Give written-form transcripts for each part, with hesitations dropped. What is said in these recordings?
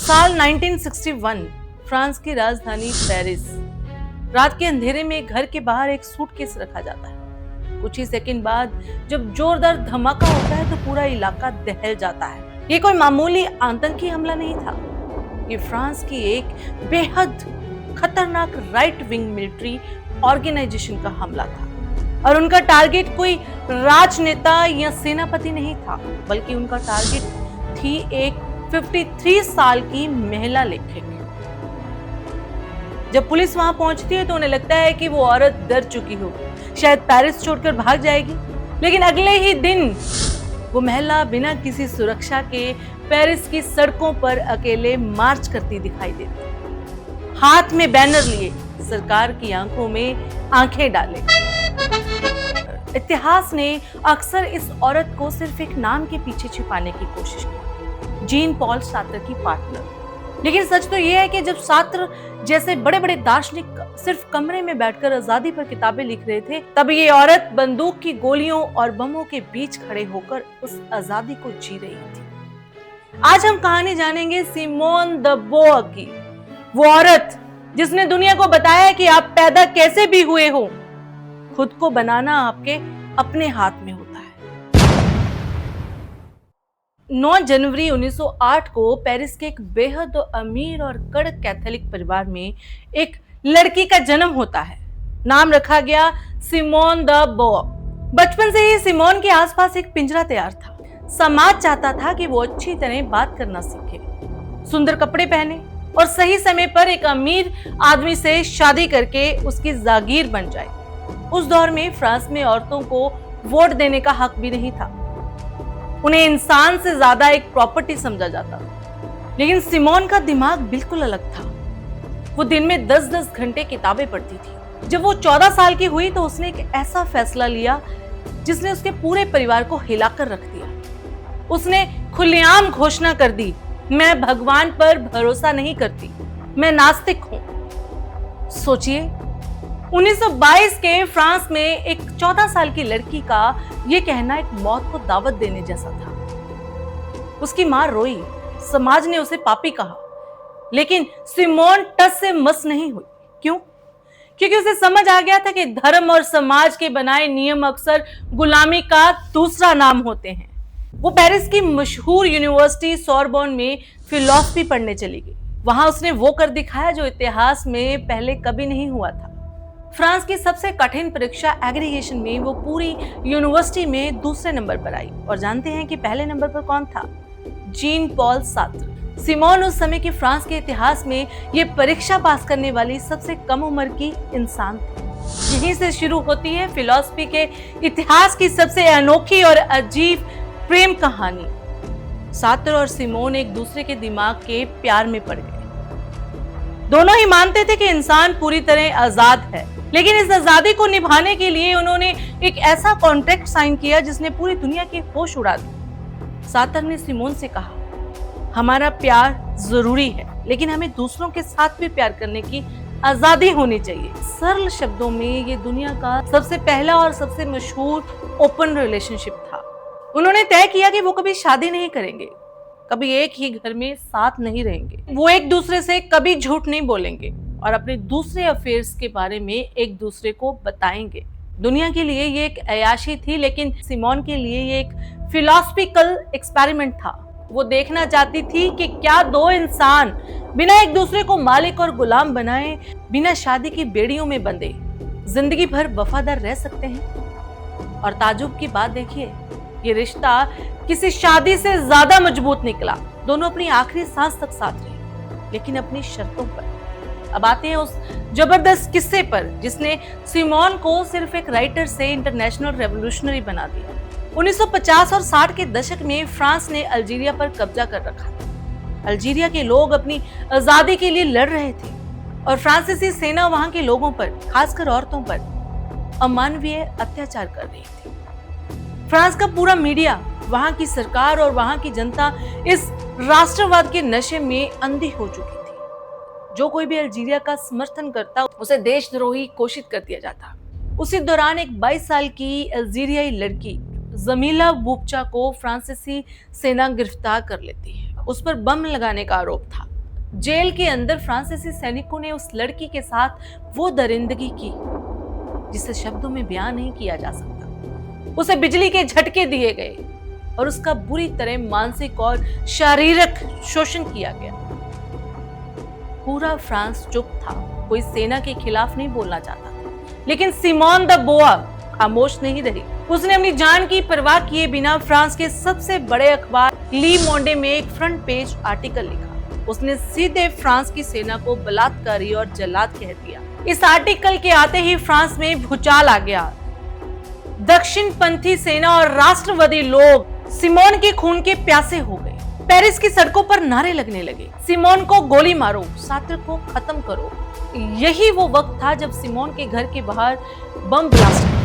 साल 1961 फ्रांस की राजधानी पेरिस। रात के अंधेरे में घर के बाहर एक सूटकेस रखा जाता है। कुछ ही सेकंड बाद जब जोरदार धमाका होता है तो पूरा इलाका दहल जाता है। ये कोई मामूली आतंकी हमला नहीं था, ये फ्रांस की एक बेहद खतरनाक राइट विंग मिलिट्री ऑर्गेनाइजेशन का हमला था। और उनका टारगेट कोई राजनेता या सेनापति नहीं था, बल्कि उनका टारगेट थी एक 53 साल की महिला लेखक। जब पुलिस वहां पहुंचती है तो उन्हें लगता है कि वो औरत डर चुकी हो, शायद पेरिस छोड़कर भाग जाएगी। लेकिन अगले ही दिन वो महिला बिना किसी सुरक्षा के पेरिस की सड़कों पर अकेले मार्च करती दिखाई देती, हाथ में बैनर लिए, सरकार की आंखों में आंखें डाले। इतिहास ने अक्सर इस औरत को सिर्फ एक नाम के पीछे छिपाने की कोशिश की, जीन पॉल सार्त्र की पार्टनर। लेकिन सच तो यह है कि जब सार्त्र जैसे बड़े बड़े दार्शनिक सिर्फ कमरे में बैठकर आजादी पर किताबें लिख रहे थे, तब ये औरत बंदूक की गोलियों और बमों के बीच खड़े होकर उस आजादी को जी रही थी। आज हम कहानी जानेंगे सिमोन द बोअर की, वो औरत जिसने दुनिया को बताया कि आप पैदा कैसे भी हुए हो, खुद को बनाना आपके अपने हाथ में होता है। 9 जनवरी 1908 को पेरिस के एक बेहद अमीर और कड़क कैथोलिक परिवार में एक लड़की का जन्म होता है। नाम रखा गया सिमोन द बोअर। बचपन से ही सिमोन के आसपास एक पिंजरा तैयार था। समाज चाहता था कि वो अच्छी तरह बात करना सीखे, सुंदर कपड़े पहने और सही समय पर एक अमीर आदमी से शादी करके उसकी जागीर बन जाए। उस दौर में फ्रांस में औरतों को वोट देने का हक भी नहीं था, उन्हें इंसान से ज्यादा एक प्रॉपर्टी समझा जाता था। लेकिन सिमोन का दिमाग बिल्कुल अलग था। वो दिन में 10-10 घंटे किताबें पढ़ती थी। जब वो 14 साल की हुई तो उसने एक ऐसा फैसला लिया जिसने उसके पूरे परिवार को हिलाकर रख दिया। उसने खुलेआम घोषणा कर दी, मैं भगवान पर भरोसा नहीं करती, मैं नास्तिक हूं। सोचिए, 1922 के फ्रांस में एक 14 साल की लड़की का यह कहना एक मौत को दावत देने जैसा था। उसकी मां रोई, समाज ने उसे पापी कहा, लेकिन सिमोन टस से मस नहीं हुई। क्यों? क्योंकि उसे समझ आ गया था कि धर्म और समाज के बनाए नियम अक्सर गुलामी का दूसरा नाम होते हैं। वो पेरिस की मशहूर यूनिवर्सिटी सोरबोन में फिलॉसफी पढ़ने चली गई। वहां उसने वो कर दिखाया जो इतिहास में पहले कभी नहीं हुआ था। फ्रांस की सबसे कठिन परीक्षा एग्रीगेशन में वो पूरी यूनिवर्सिटी में दूसरे नंबर पर आई। और जानते हैं कि पहले नंबर पर कौन था? Jean Paul Sartre. सिमोन उस समय के फ्रांस के इतिहास में ये परीक्षा पास करने वाली सबसे कम उम्र की इंसान थी। यहीं से शुरू होती है फिलॉसफी के इतिहास की सबसे अनोखी और अजीब प्रेम कहानी। सार्त्र और सिमोन एक दूसरे के दिमाग के प्यार में पड़ गए। दोनों ही मानते थे कि इंसान पूरी तरह आजाद है, लेकिन इस आजादी को निभाने के लिए उन्होंने एक ऐसा कॉन्ट्रैक्ट साइन किया जिसने पूरी दुनिया के होश उड़ा दिए। सार्त्र ने सिमोन से कहा, हमारा प्यार जरूरी है, लेकिन हमें दूसरों के साथ भी प्यार करने की आजादी होनी चाहिए। सरल शब्दों में ये दुनिया का सबसे पहला और सबसे मशहूर ओपन रिलेशनशिप था। उन्होंने तय किया कि वो कभी शादी नहीं करेंगे, कभी एक ही घर में साथ नहीं रहेंगे, वो एक दूसरे से कभी झूठ नहीं बोलेंगे और अपने दूसरे अफेयर्स के बारे में एक दूसरे को बताएंगे। दुनिया के लिए ये एक अयाशी थी, लेकिन सिमोन के लिए ये एक फिलॉसफिकल एक्सपेरिमेंट था। वो देखना चाहती थी कि क्या दो इंसान बिना एक दूसरे को मालिक और गुलाम बनाए, बिना शादी की बेड़ियों में बंधे, जिंदगी भर वफादार रह सकते हैं। और ताजुब की बात देखिए, ये रिश्ता किसी शादी से ज्यादा मजबूत निकला। दोनों अपनी आखिरी सांस तक साथ रहे, लेकिन अपनी शर्तों पर। अब आते हैं उस जबरदस्त किस्से पर जिसने सिमोन को सिर्फ एक राइटर से इंटरनेशनल रेवोल्यूशनरी बना दिया। 1950 और 60 के दशक में फ्रांस ने अल्जीरिया पर कब्जा कर रखा था। अल्जीरिया के लोग अपनी आजादी के लिए लड़ रहे थे और फ्रांसीसी सेना वहां के लोगों पर, खासकर औरतों पर अमानवीय अत्याचार कर रही थी। फ्रांस का पूरा मीडिया, वहां की सरकार और वहां की जनता इस राष्ट्रवाद के नशे में अंधी हो चुकी थी। जो कोई भी अल्जीरिया का समर्थन करता उसे देशद्रोही घोषित कर दिया जाता। उसी दौरान एक 22 साल की अल्जीरियाई लड़की जमीला बुबचा को फ्रांसीसी सेना गिरफ्तार कर लेती है। उस पर बम लगाने का आरोप था। जेल के अंदर फ्रांसीसी सैनिकों ने उस लड़की के साथ वो दरिंदगी की जिसे शब्दों में बयान नहीं किया जा सकता। उसे बिजली के झटके दिए गए और उसका बुरी तरह मानसिक और शारीरिक शोषण किया गया। पूरा फ्रांस चुप था, कोई सेना के खिलाफ नहीं बोलना चाहता था, लेकिन सिमोन द बोआव खामोश नहीं रही। उसने अपनी जान की परवाह किए बिना फ्रांस के सबसे बड़े अखबार ली मोंडे में एक फ्रंट पेज आर्टिकल लिखा। उसने सीधे फ्रांस की सेना को बलात्कारी और जल्लाद कह दिया। इस आर्टिकल के आते ही फ्रांस में भूचाल आ गया। दक्षिणपंथी सेना और राष्ट्रवादी लोग सिमोन के खून के प्यासे हो गए। पेरिस की सड़कों पर नारे लगने लगे, सिमोन को गोली मारो, सात्र को खत्म करो। यही वो वक्त था जब सिमोन के घर के बाहर बम ब्लास्ट हुआ।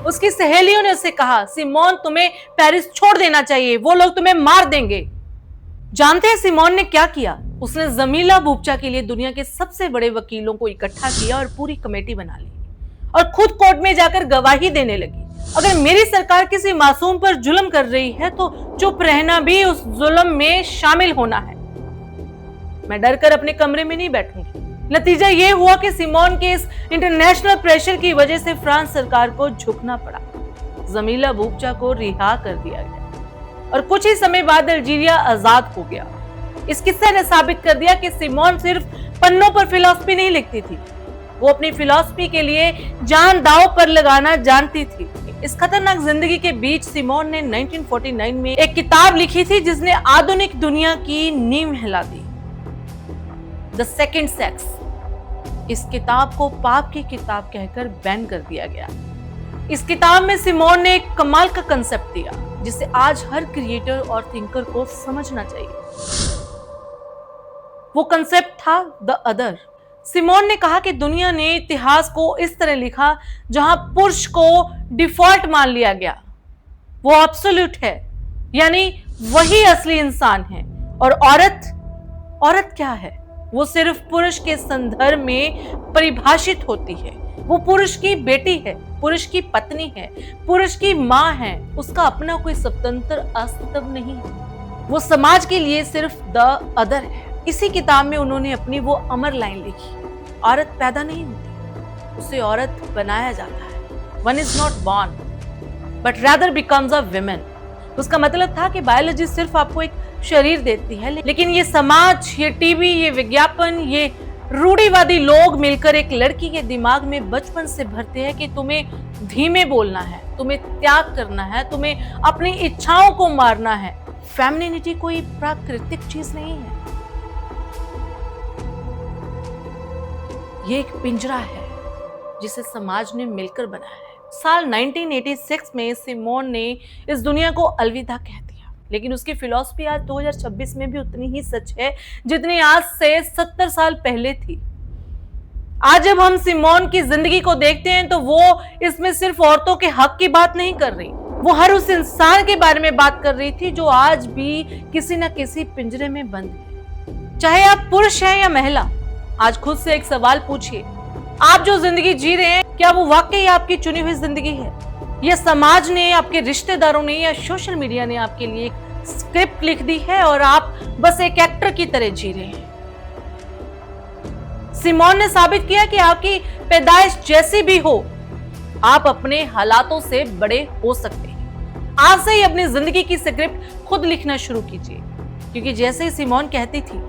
उसकी सहेलियों ने उससे कहा, सिमोन तुम्हें पेरिस छोड़ देना चाहिए, वो लोग तुम्हें मार देंगे। जानते हैं सिमोन ने क्या किया? उसने जमीला बुपचा के लिए दुनिया के सबसे बड़े वकीलों को इकट्ठा किया और पूरी कमेटी बना ली और खुद कोर्ट में जाकर गवाही देने लगी। अगर मेरी सरकार किसी मासूम पर जुल्म कर रही है तो चुप रहना भी उस जुल्म में शामिल होना है। मैं डरकर अपने कमरे में नहीं बैठूंगी। नतीजा ये हुआ कि सिमोन के इस इंटरनेशनल प्रेशर की वजह से फ्रांस सरकार को झुकना पड़ा। जमीला बुपचा को रिहा कर दिया गया और कुछ ही समय बाद अल्जीरिया आजाद हो गया। इस किस्से ने साबित कर दिया कि सिमोन सिर्फ पन्नों पर फिलॉसफी नहीं लिखती थी, वो अपनी फिलॉसफी के लिए जान दांव पर लगाना जानती थी। इस खतरनाक जिंदगी के बीच सिमोन ने 1949 में एक किताब लिखी थी जिसने आधुनिक दुनिया की नींव हिला दी, द सेकंड सेक्स। इस किताब को पाप की किताब कहकर बैन कर दिया गया। इस किताब में सिमोन ने एक कमाल का कंसेप्ट दिया जिसे आज हर क्रिएटर और थिंकर को समझना चाहिए। वो कंसेप्ट था द अदर। सिमोन ने कहा कि दुनिया ने इतिहास को इस तरह लिखा जहां पुरुष को डिफॉल्ट मान लिया गया, वो एब्सोल्यूट है, यानी वही असली इंसान है, और औरत क्या है? वो सिर्फ पुरुष के संदर्भ में परिभाषित होती है। वो पुरुष की बेटी है, पुरुष की पत्नी है, पुरुष की माँ है। उसका अपना कोई स्वतंत्र अस्तित्व नहीं है। वो समाज के लिए सिर्फ द अदर है। इसी किताब में उन्होंने अपनी वो अमर लाइन लिखी, औरत पैदा नहीं होती, उसे औरत बनाया जाता है। One is not born but rather becomes a women. उसका मतलब था कि बायोलॉजी सिर्फ आपको एक शरीर देती है, लेकिन ये समाज, ये टीवी, ये विज्ञापन, ये रूढ़िवादी लोग मिलकर एक लड़की के दिमाग में बचपन से भरते हैं कि तुम्हें धीमे बोलना है, तुम्हें त्याग करना है, तुम्हें अपनी इच्छाओं को मारना है। फेमिनिटी कोई प्राकृतिक चीज नहीं है, ये एक पिंजरा है जिसे समाज ने मिलकर बनाया है। साल 1986 में सिमोन ने इस दुनिया को अलविदा कह दिया, लेकिन उसकी फिलॉसफी आज 2026 में भी उतनी ही सच है जितनी आज से 70 साल पहले थी। आज जब हम सिमोन की जिंदगी को देखते हैं तो वो इसमें सिर्फ औरतों के हक की बात नहीं कर रही, वो हर उस इंसान के बारे में बात कर रही थी जो आज भी किसी न किसी पिंजरे में बंद है। चाहे आप पुरुष हैं या महिला, आज खुद से एक सवाल पूछिए, आप जो जिंदगी जी रहे हैं क्या वो वाकई आपकी चुनी हुई जिंदगी है, या समाज ने, आपके रिश्तेदारों ने या सोशल मीडिया ने आपके लिए एक स्क्रिप्ट लिख दी है और आप बस एक एक्टर की तरह जी रहे हैं। सिमोन ने साबित किया कि आपकी पैदाइश जैसी भी हो, आप अपने हालातों से बड़े हो सकते हैं। आज से ही अपनी जिंदगी की स्क्रिप्ट खुद लिखना शुरू कीजिए, क्योंकि जैसे ही सिमोन कहती थी,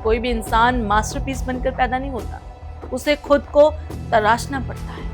कोई भी इंसान मास्टरपीस बनकर पैदा नहीं होता, उसे खुद को तराशना पड़ता है।